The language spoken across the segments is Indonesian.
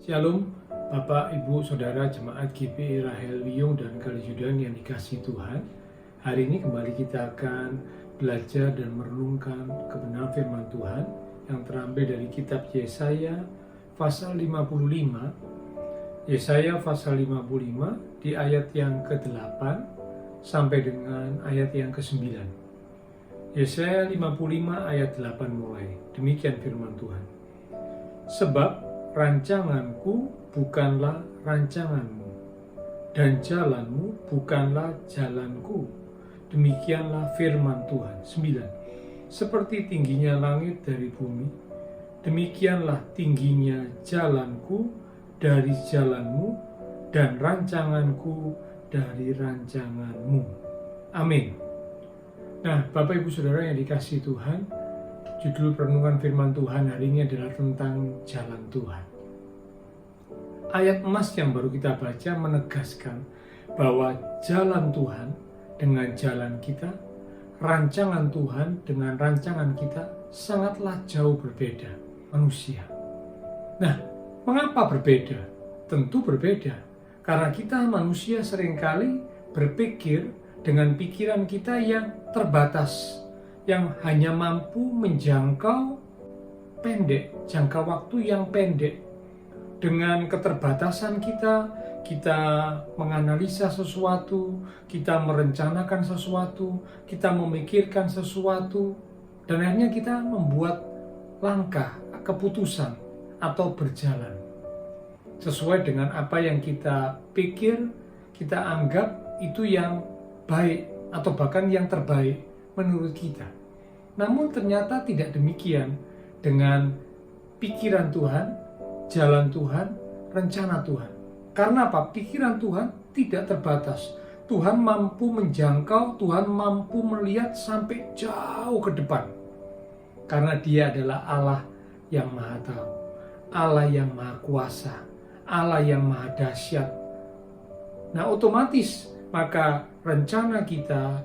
Shalom, Bapak, Ibu, Saudara, Jemaat GPI Rahel Wiyung dan Kalijudan yang dikasihi Tuhan. Hari ini kembali kita akan belajar dan merenungkan kebenaran firman Tuhan yang terambil dari kitab Yesaya pasal 55. Yesaya pasal 55 di ayat yang ke-8 sampai dengan ayat yang ke-9. Yesaya 55 ayat 8 mulai. Demikian firman Tuhan. Sebab rancanganku bukanlah rancanganmu, dan jalanmu bukanlah jalanku. Demikianlah firman Tuhan. 9. Seperti tingginya langit dari bumi, demikianlah tingginya jalanku dari jalanmu, dan rancanganku dari rancanganmu. Amin. Nah, Bapak Ibu Saudara yang dikasihi Tuhan, judul perenungan firman Tuhan hari ini adalah tentang jalan Tuhan. Ayat emas yang baru kita baca menegaskan bahwa jalan Tuhan dengan jalan kita, rancangan Tuhan dengan rancangan kita sangatlah jauh berbeda manusia. Nah, mengapa berbeda? Tentu berbeda, karena kita manusia seringkali berpikir dengan pikiran kita yang terbatas, yang hanya mampu menjangkau pendek, jangka waktu yang pendek. Dengan keterbatasan kita menganalisa sesuatu, kita merencanakan sesuatu, kita memikirkan sesuatu, dan akhirnya kita membuat langkah, keputusan, atau berjalan sesuai dengan apa yang kita pikir, kita anggap itu yang baik, atau bahkan yang terbaik menurut kita. Namun ternyata tidak demikian dengan pikiran Tuhan, jalan Tuhan, rencana Tuhan. Karena apa? Pikiran Tuhan tidak terbatas. Tuhan mampu menjangkau, Tuhan mampu melihat sampai jauh ke depan. Karena Dia adalah Allah yang Maha Tahu, Allah yang Maha Kuasa, Allah yang Maha Dahsyat. Nah, otomatis maka rencana kita,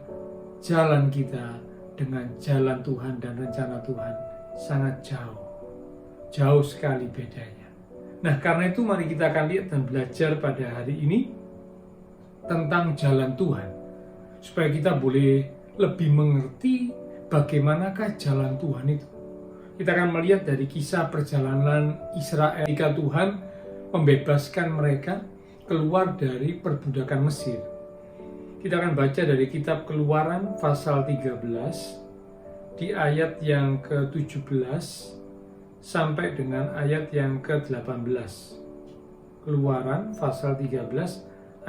jalan kita dengan jalan Tuhan dan rencana Tuhan sangat jauh. Jauh sekali bedanya. Nah, karena itu mari kita akan lihat dan belajar pada hari ini tentang jalan Tuhan, supaya kita boleh lebih mengerti bagaimanakah jalan Tuhan itu. Kita akan melihat dari kisah perjalanan Israel ketika Tuhan membebaskan mereka keluar dari perbudakan Mesir. Kita akan baca dari kitab Keluaran pasal 13 di ayat yang ke-17 sampai dengan ayat yang ke-18. Keluaran pasal 13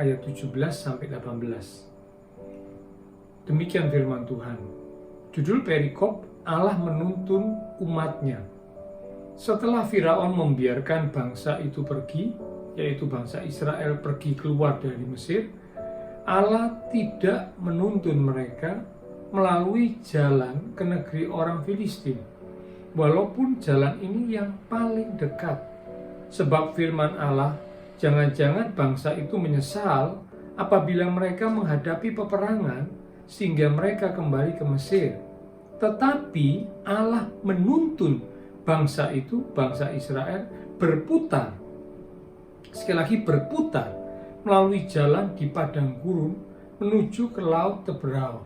ayat 17 sampai 18. Demikian firman Tuhan. Judul perikop, Allah menuntun umatnya. Setelah Firaun membiarkan bangsa itu pergi, yaitu bangsa Israel pergi keluar dari Mesir, Allah tidak menuntun mereka melalui jalan ke negeri orang Filistin, walaupun jalan ini yang paling dekat. Sebab firman Allah, jangan-jangan bangsa itu menyesal apabila mereka menghadapi peperangan sehingga mereka kembali ke Mesir. Tetapi Allah menuntun bangsa itu, bangsa Israel, berputar. Sekali lagi berputar melalui jalan di padang gurun menuju ke laut Teberau.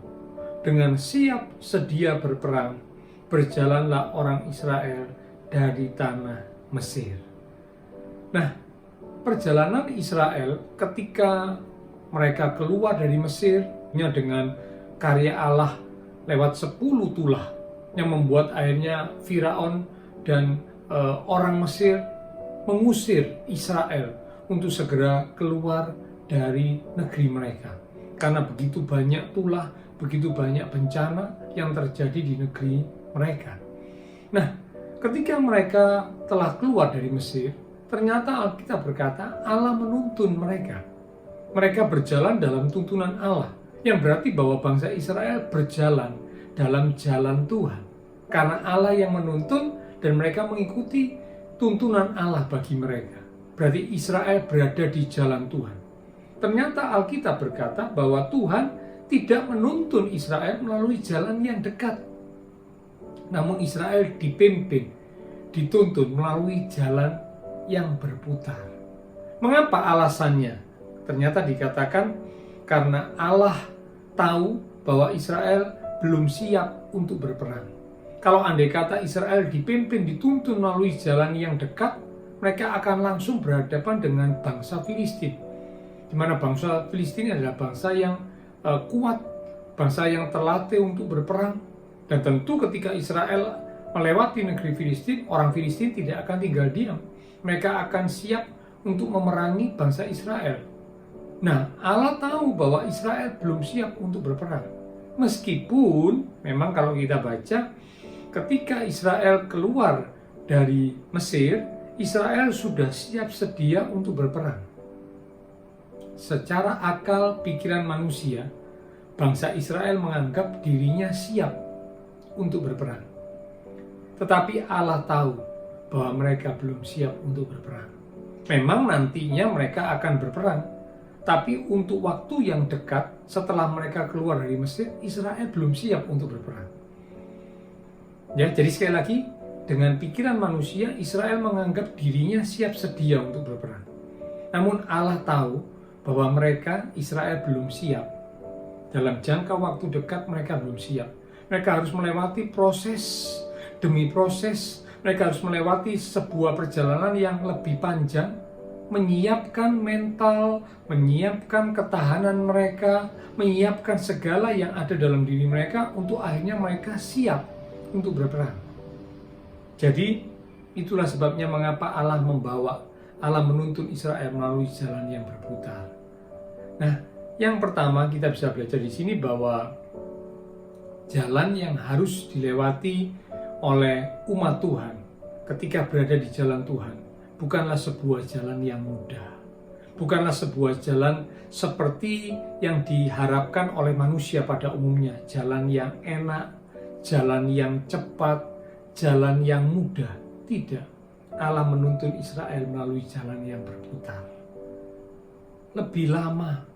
Dengan siap sedia berperang, berjalanlah orang Israel dari tanah Mesir. Nah, perjalanan Israel ketika mereka keluar dari Mesir dengan karya Allah lewat 10 tulah yang membuat akhirnya Firaun dan orang Mesir mengusir Israel untuk segera keluar dari negeri mereka. Karena begitu banyak tulah, begitu banyak bencana yang terjadi di negeri mereka. Nah, ketika mereka telah keluar dari Mesir, ternyata Alkitab berkata Allah menuntun mereka. Mereka berjalan dalam tuntunan Allah, yang berarti bahwa bangsa Israel berjalan dalam jalan Tuhan. Karena Allah yang menuntun dan mereka mengikuti tuntunan Allah bagi mereka. Berarti Israel berada di jalan Tuhan. Ternyata Alkitab berkata bahwa Tuhan tidak menuntun Israel melalui jalan yang dekat. Namun Israel dipimpin, dituntun melalui jalan yang berputar. Mengapa alasannya? Ternyata dikatakan karena Allah tahu bahwa Israel belum siap untuk berperang. Kalau andai kata Israel dipimpin, dituntun melalui jalan yang dekat, mereka akan langsung berhadapan dengan bangsa Filistin. Di mana bangsa Filistin adalah bangsa yang kuat, bangsa yang terlatih untuk berperang. Dan tentu ketika Israel melewati negeri Filistin, orang Filistin tidak akan tinggal diam. Mereka akan siap untuk memerangi bangsa Israel. Nah, Allah tahu bahwa Israel belum siap untuk berperang. Meskipun memang kalau kita baca, ketika Israel keluar dari Mesir, Israel sudah siap sedia untuk berperang. Secara akal pikiran manusia, bangsa Israel menganggap dirinya siap untuk berperang. Tetapi Allah tahu bahwa mereka belum siap untuk berperang. Memang nantinya mereka akan berperang, tapi untuk waktu yang dekat setelah mereka keluar dari Mesir, Israel belum siap untuk berperang. Ya, jadi sekali lagi, dengan pikiran manusia, Israel menganggap dirinya siap sedia untuk berperang. Namun Allah tahu bahwa mereka, Israel belum siap. Dalam jangka waktu dekat mereka belum siap. Mereka harus melewati proses demi proses. Mereka harus melewati sebuah perjalanan yang lebih panjang, menyiapkan mental, menyiapkan ketahanan mereka, menyiapkan segala yang ada dalam diri mereka untuk akhirnya mereka siap untuk berperang. Jadi itulah sebabnya mengapa Allah menuntun Israel melalui jalan yang berputar. Nah, yang pertama kita bisa belajar di sini bahwa jalan yang harus dilewati oleh umat Tuhan ketika berada di jalan Tuhan bukanlah sebuah jalan yang mudah. Bukanlah sebuah jalan seperti yang diharapkan oleh manusia pada umumnya. Jalan yang enak, jalan yang cepat, jalan yang mudah. Tidak. Allah menuntun Israel melalui jalan yang berputar. Lebih lama,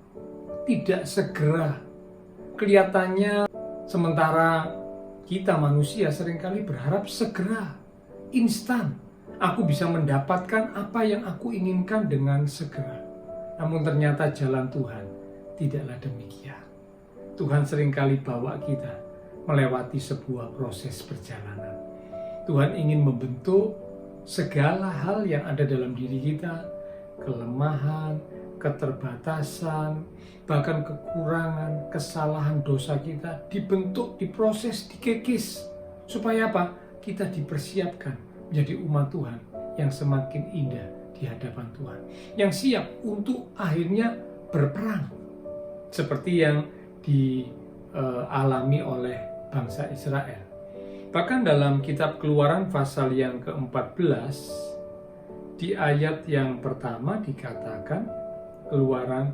tidak segera. Kelihatannya sementara kita manusia seringkali berharap segera, instan. Aku bisa mendapatkan apa yang aku inginkan dengan segera. Namun ternyata jalan Tuhan tidaklah demikian. Tuhan seringkali bawa kita melewati sebuah proses perjalanan. Tuhan ingin membentuk segala hal yang ada dalam diri kita, kelemahan, keterbatasan, bahkan kekurangan, kesalahan, dosa kita dibentuk, diproses, dikikis. Supaya apa? Kita dipersiapkan menjadi umat Tuhan yang semakin indah di hadapan Tuhan, yang siap untuk akhirnya berperang seperti yang dialami oleh bangsa Israel. Bahkan dalam kitab Keluaran pasal yang ke-14 di ayat yang pertama dikatakan, Keluaran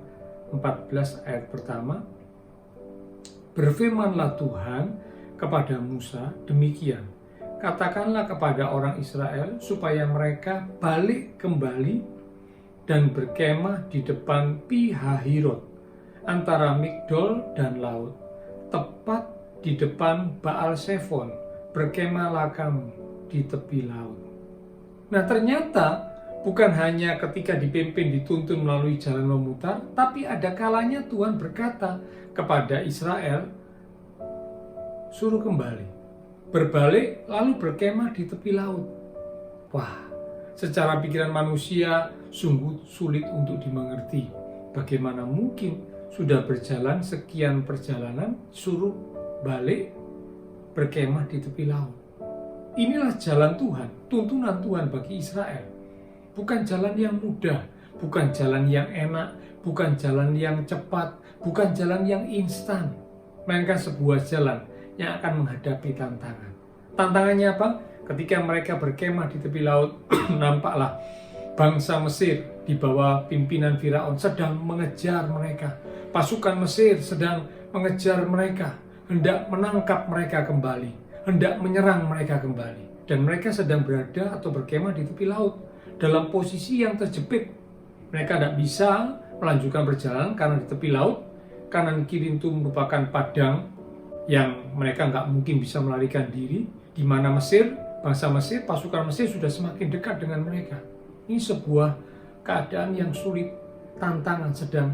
14 ayat pertama, berfirmanlah Tuhan kepada Musa demikian, katakanlah kepada orang Israel supaya mereka balik kembali dan berkemah di depan Pi-hahirot antara Migdol dan laut, tepat di depan Baal-Sefon, berkemahlah kamu di tepi laut. Nah, ternyata bukan hanya ketika dipimpin dituntun melalui jalan memutar, tapi ada kalanya Tuhan berkata kepada Israel, suruh kembali, berbalik lalu berkemah di tepi laut. Wah, secara pikiran manusia sungguh sulit untuk dimengerti. Bagaimana mungkin sudah berjalan sekian perjalanan suruh balik berkemah di tepi laut? Inilah jalan Tuhan, tuntunan Tuhan bagi Israel. Bukan jalan yang mudah, bukan jalan yang enak, bukan jalan yang cepat, bukan jalan yang instan, melainkan sebuah jalan yang akan menghadapi tantangan. Tantangannya apa? Ketika mereka berkemah di tepi laut, nampaklah bangsa Mesir di bawah pimpinan Firaun sedang mengejar mereka. Pasukan Mesir sedang mengejar mereka, hendak menangkap mereka kembali, hendak menyerang mereka kembali. Dan mereka sedang berada atau berkemah di tepi laut, dalam posisi yang terjepit. Mereka tidak bisa melanjutkan perjalanan karena di tepi laut, kanan kiri itu merupakan padang yang mereka nggak mungkin bisa melarikan diri, di mana Mesir, bangsa Mesir, pasukan Mesir sudah semakin dekat dengan mereka. Ini sebuah keadaan yang sulit, tantangan sedang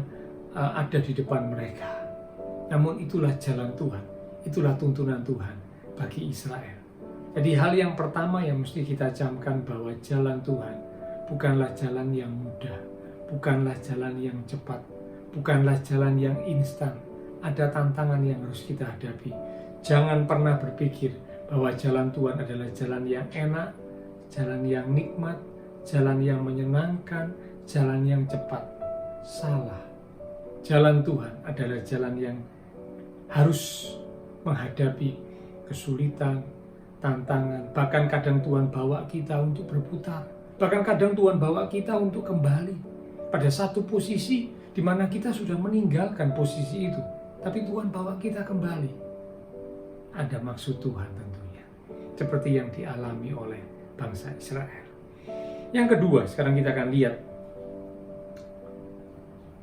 ada di depan mereka. Namun itulah jalan Tuhan, itulah tuntunan Tuhan bagi Israel. Jadi hal yang pertama yang mesti kita camkan bahwa jalan Tuhan bukanlah jalan yang mudah, bukanlah jalan yang cepat, bukanlah jalan yang instan. Ada tantangan yang harus kita hadapi. Jangan pernah berpikir bahwa jalan Tuhan adalah jalan yang enak, jalan yang nikmat, jalan yang menyenangkan, jalan yang cepat. Salah. Jalan Tuhan adalah jalan yang harus menghadapi kesulitan, tantangan. Bahkan kadang Tuhan bawa kita untuk berputar. Bahkan kadang Tuhan bawa kita untuk kembali pada satu posisi di mana kita sudah meninggalkan posisi itu. Tapi Tuhan bawa kita kembali. Ada maksud Tuhan tentunya. Seperti yang dialami oleh bangsa Israel. Yang kedua, sekarang kita akan lihat.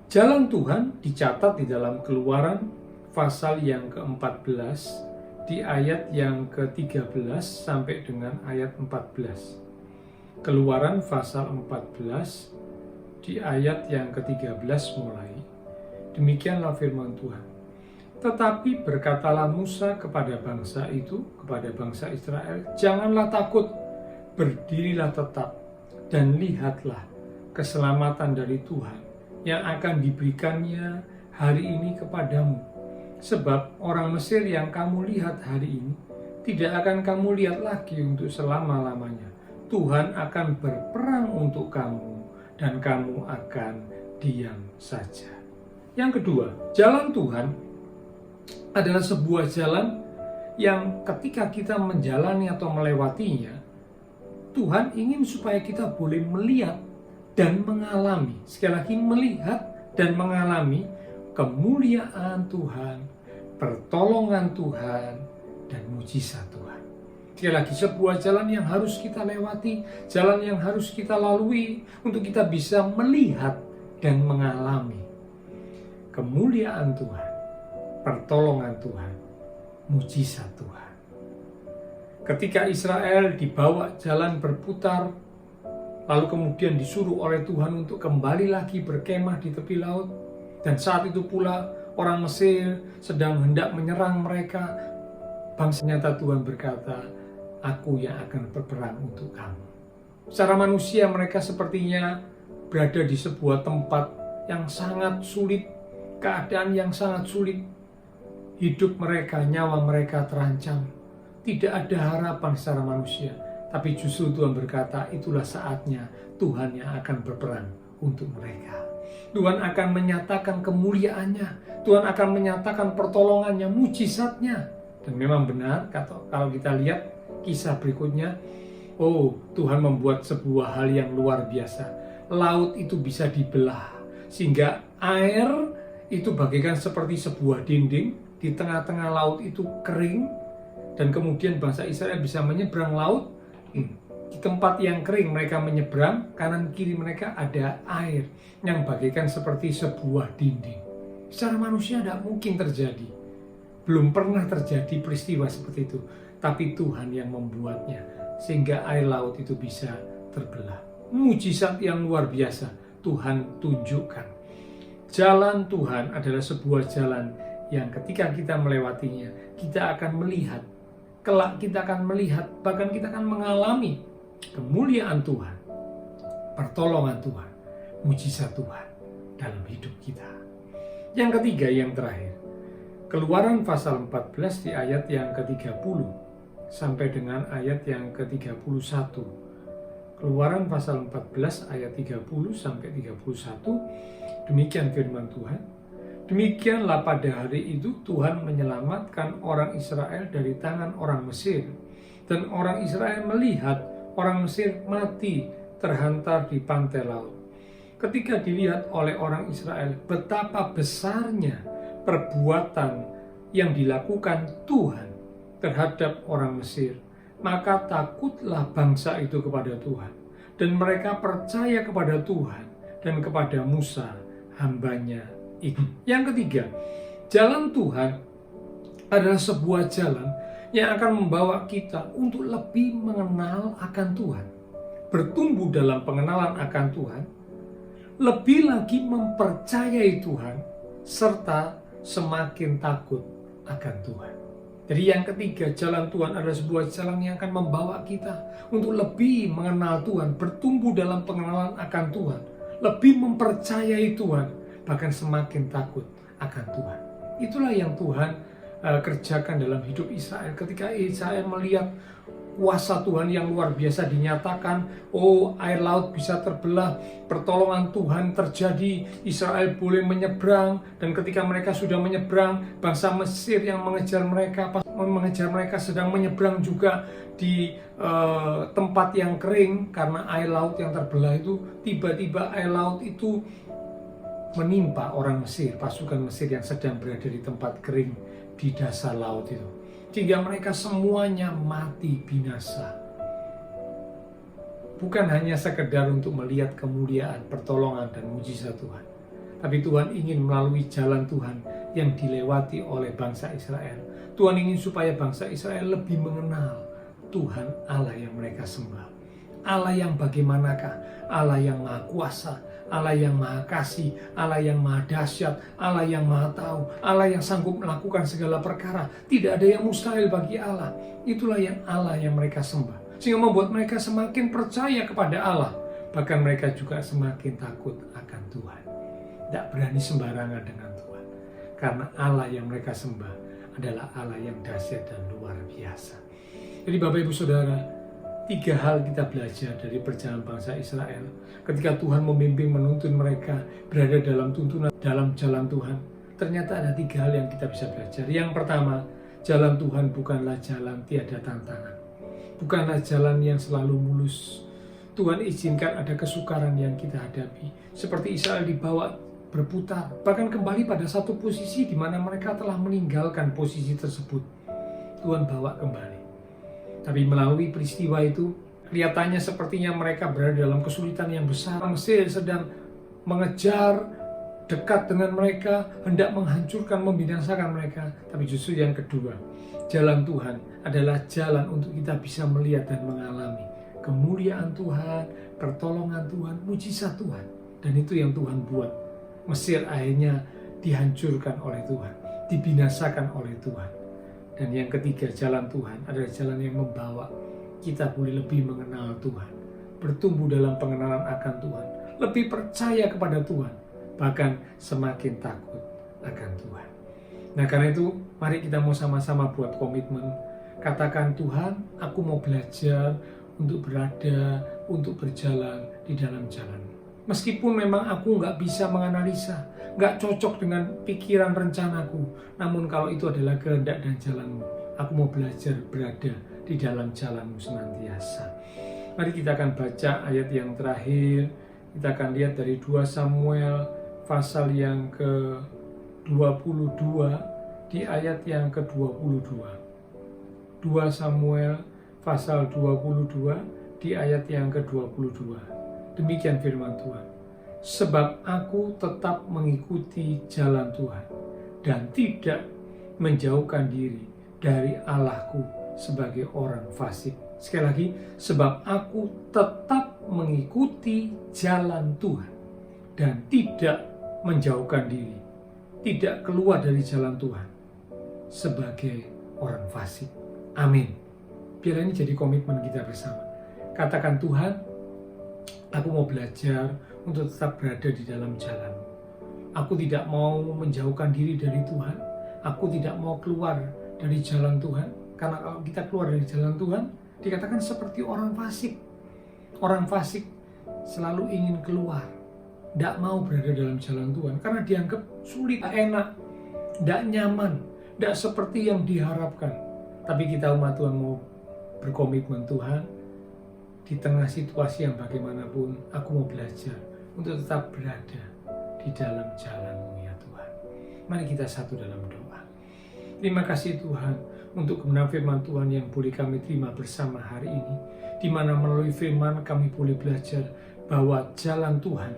Jalan Tuhan dicatat di dalam Keluaran pasal yang ke-14 di ayat yang ke-13 sampai dengan ayat 14. Keluaran pasal 14 di ayat yang ke-13 mulai. Demikianlah firman Tuhan. Tetapi berkatalah Musa kepada bangsa itu, kepada bangsa Israel, janganlah takut, berdirilah tetap, dan lihatlah keselamatan dari Tuhan yang akan diberikannya hari ini kepadamu. Sebab orang Mesir yang kamu lihat hari ini, tidak akan kamu lihat lagi untuk selama-lamanya. Tuhan akan berperang untuk kamu, dan kamu akan diam saja. Yang kedua, jalan Tuhan adalah sebuah jalan yang ketika kita menjalani atau melewatinya, Tuhan ingin supaya kita boleh melihat dan mengalami, sekali lagi melihat dan mengalami kemuliaan Tuhan, pertolongan Tuhan, dan mujizat Tuhan. Sekali lagi, sebuah jalan yang harus kita lewati, jalan yang harus kita lalui untuk kita bisa melihat dan mengalami kemuliaan Tuhan, pertolongan Tuhan, mujizat Tuhan. Ketika Israel dibawa jalan berputar, lalu kemudian disuruh oleh Tuhan untuk kembali lagi berkemah di tepi laut, dan saat itu pula orang Mesir sedang hendak menyerang mereka, nyata Tuhan berkata, aku yang akan berperang untuk kamu. Secara manusia mereka sepertinya berada di sebuah tempat yang sangat sulit, keadaan yang sangat sulit. Hidup mereka, nyawa mereka terancam. Tidak ada harapan secara manusia. Tapi justru Tuhan berkata, itulah saatnya Tuhan yang akan berperang untuk mereka. Tuhan akan menyatakan kemuliaannya. Tuhan akan menyatakan pertolongannya, mujizatnya. Dan memang benar, kalau kita lihat kisah berikutnya, Tuhan membuat sebuah hal yang luar biasa. Laut itu bisa dibelah, sehingga air itu bagaikan seperti sebuah dinding. Di tengah-tengah laut itu kering, dan kemudian bangsa Israel bisa menyeberang laut. Di tempat yang kering mereka menyeberang, kanan kiri mereka ada air yang bagaikan seperti sebuah dinding. Secara manusia tidak mungkin terjadi. Belum pernah terjadi peristiwa seperti itu. Tapi Tuhan yang membuatnya, sehingga air laut itu bisa terbelah. Mujizat yang luar biasa Tuhan tunjukkan. Jalan Tuhan adalah sebuah jalan yang ketika kita melewatinya, kita akan melihat, kelak kita akan melihat, bahkan kita akan mengalami kemuliaan Tuhan, pertolongan Tuhan, mujizat Tuhan dalam hidup kita. Yang ketiga, yang terakhir, Keluaran pasal 14 di ayat yang ke-30 sampai dengan ayat yang ke-31. Keluaran pasal 14 ayat 30 sampai 31, demikian firman Tuhan. Demikianlah pada hari itu Tuhan menyelamatkan orang Israel dari tangan orang Mesir. Dan orang Israel melihat orang Mesir mati terhantar di pantai laut. Ketika dilihat oleh orang Israel betapa besarnya perbuatan yang dilakukan Tuhan terhadap orang Mesir, maka takutlah bangsa itu kepada Tuhan. Dan mereka percaya kepada Tuhan dan kepada Musa, hambanya itu. Yang ketiga, jalan Tuhan adalah sebuah jalan yang akan membawa kita untuk lebih mengenal akan Tuhan, bertumbuh dalam pengenalan akan Tuhan, lebih lagi mempercayai Tuhan, serta semakin takut akan Tuhan. Jadi yang ketiga, jalan Tuhan adalah sebuah jalan yang akan membawa kita untuk lebih mengenal Tuhan, bertumbuh dalam pengenalan akan Tuhan, lebih mempercayai Tuhan, bahkan semakin takut akan Tuhan. Itulah yang Tuhan kerjakan dalam hidup Israel. Ketika Israel melihat kuasa Tuhan yang luar biasa dinyatakan, air laut bisa terbelah, pertolongan Tuhan terjadi, Israel boleh menyeberang, dan ketika mereka sudah menyeberang, bangsa Mesir yang mengejar mereka sedang menyeberang juga di tempat yang kering karena air laut yang terbelah itu. Tiba-tiba air laut itu menimpa orang Mesir, pasukan Mesir yang sedang berada di tempat kering di dasar laut itu, sehingga mereka semuanya mati binasa. Bukan hanya sekedar untuk melihat kemuliaan, pertolongan, dan mujizat Tuhan, tapi Tuhan ingin melalui jalan Tuhan yang dilewati oleh bangsa Israel. Tuhan ingin supaya bangsa Israel lebih mengenal Tuhan Allah yang mereka sembah. Allah yang bagaimanakah? Allah yang maha kuasa, Allah yang maha kasih, Allah yang maha dahsyat, Allah yang maha tahu, Allah yang sanggup melakukan segala perkara. Tidak ada yang mustahil bagi Allah. Itulah yang Allah yang mereka sembah, sehingga membuat mereka semakin percaya kepada Allah. Bahkan mereka juga semakin takut akan Tuhan. Tidak berani sembarangan dengan Tuhan, karena Allah yang mereka sembah adalah Allah yang dahsyat dan luar biasa. Jadi Bapak Ibu Saudara, 3 hal kita belajar dari perjalanan bangsa Israel. Ketika Tuhan membimbing menuntun mereka berada dalam tuntunan dalam jalan Tuhan, ternyata ada 3 hal yang kita bisa belajar. Yang pertama, jalan Tuhan bukanlah jalan tiada tantangan, bukanlah jalan yang selalu mulus. Tuhan izinkan ada kesukaran yang kita hadapi, seperti Israel dibawa berputar, bahkan kembali pada satu posisi di mana mereka telah meninggalkan posisi tersebut. Tuhan bawa kembali. Tapi melalui peristiwa itu, kelihatannya sepertinya mereka berada dalam kesulitan yang besar. Mesir sedang mengejar, dekat dengan mereka, hendak menghancurkan, membinasakan mereka. Tapi justru yang kedua, jalan Tuhan adalah jalan untuk kita bisa melihat dan mengalami kemuliaan Tuhan, pertolongan Tuhan, mujizat Tuhan. Dan itu yang Tuhan buat. Mesir akhirnya dihancurkan oleh Tuhan, dibinasakan oleh Tuhan. Dan yang ketiga, jalan Tuhan adalah jalan yang membawa kita boleh lebih mengenal Tuhan, bertumbuh dalam pengenalan akan Tuhan, lebih percaya kepada Tuhan, bahkan semakin takut akan Tuhan. Nah, karena itu mari kita mau sama-sama buat komitmen. Katakan, Tuhan, aku mau belajar untuk berada, untuk berjalan di dalam jalan. Meskipun memang aku nggak bisa menganalisa, nggak cocok dengan pikiran rencanaku, namun kalau itu adalah kehendak dan jalanmu, aku mau belajar berada di dalam jalanmu senantiasa. Mari kita akan baca ayat yang terakhir. Kita akan lihat dari 2 Samuel pasal yang ke-22 di ayat yang ke-22. 2 Samuel pasal 22 di ayat yang ke-22. Demikian firman Tuhan. Sebab aku tetap mengikuti jalan Tuhan dan tidak menjauhkan diri dari Allahku sebagai orang fasik. Sekali lagi, sebab aku tetap mengikuti jalan Tuhan dan tidak menjauhkan diri, tidak keluar dari jalan Tuhan sebagai orang fasik. Amin. Biar ini jadi komitmen kita bersama. Katakan, Tuhan, aku mau belajar untuk tetap berada di dalam jalan. Aku tidak mau menjauhkan diri dari Tuhan. Aku tidak mau keluar dari jalan Tuhan. Karena kalau kita keluar dari jalan Tuhan, dikatakan seperti orang fasik. Orang fasik selalu ingin keluar, tidak mau berada dalam jalan Tuhan. Karena dianggap sulit, enak, tidak nyaman, tidak seperti yang diharapkan. Tapi kita umat Tuhan mau berkomitmen, Tuhan, di tengah situasi yang bagaimanapun, aku mau belajar untuk tetap berada di dalam jalan-Mu ya Tuhan. Mari kita satu dalam doa. Terima kasih Tuhan untuk kebenaran firman Tuhan yang boleh kami terima bersama hari ini, di mana melalui firman kami boleh belajar bahwa jalan Tuhan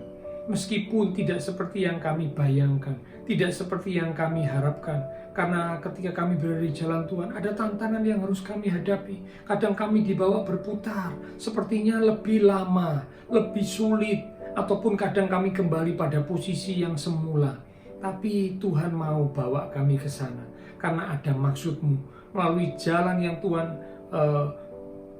meskipun tidak seperti yang kami bayangkan, tidak seperti yang kami harapkan. Karena ketika kami berada di jalan Tuhan, ada tantangan yang harus kami hadapi. Kadang kami dibawa berputar, sepertinya lebih lama, lebih sulit, ataupun kadang kami kembali pada posisi yang semula. Tapi Tuhan mau bawa kami ke sana, karena ada maksud-Mu. Melalui jalan yang Tuhan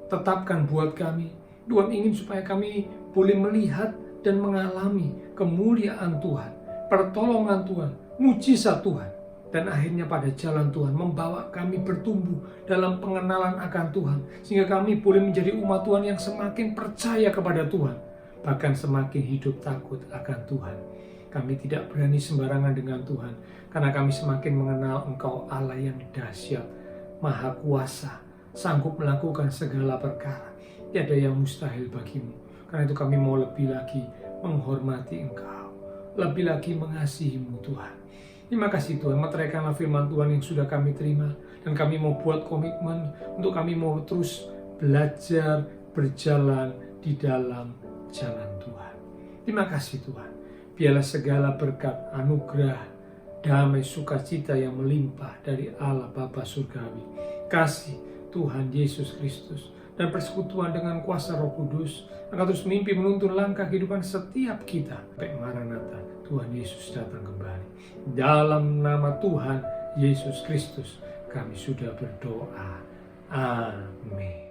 tetapkan buat kami, Tuhan ingin supaya kami boleh melihat dan mengalami kemuliaan Tuhan, pertolongan Tuhan, mujizat Tuhan. Dan akhirnya pada jalan Tuhan membawa kami bertumbuh dalam pengenalan akan Tuhan, sehingga kami boleh menjadi umat Tuhan yang semakin percaya kepada Tuhan, bahkan semakin hidup takut akan Tuhan. Kami tidak berani sembarangan dengan Tuhan, karena kami semakin mengenal Engkau Allah yang dahsyat, maha kuasa, sanggup melakukan segala perkara. Tiada yang mustahil bagimu. Karena itu kami mau lebih lagi menghormati Engkau, lebih lagi mengasihi-Mu Tuhan. Terima kasih Tuhan, meteraikanlah firman Tuhan yang sudah kami terima, dan kami mau buat komitmen untuk kami mau terus belajar berjalan di dalam jalan Tuhan. Terima kasih Tuhan. Biarlah segala berkat, anugerah, damai, sukacita yang melimpah dari Allah Bapa Surgawi, kasih Tuhan Yesus Kristus, dan persekutuan dengan kuasa Roh Kudus akan terus memimpin menuntun langkah kehidupan setiap kita sampai Maranatha, Tuhan Yesus datang kembali. Dalam nama Tuhan Yesus Kristus kami sudah berdoa. Amin.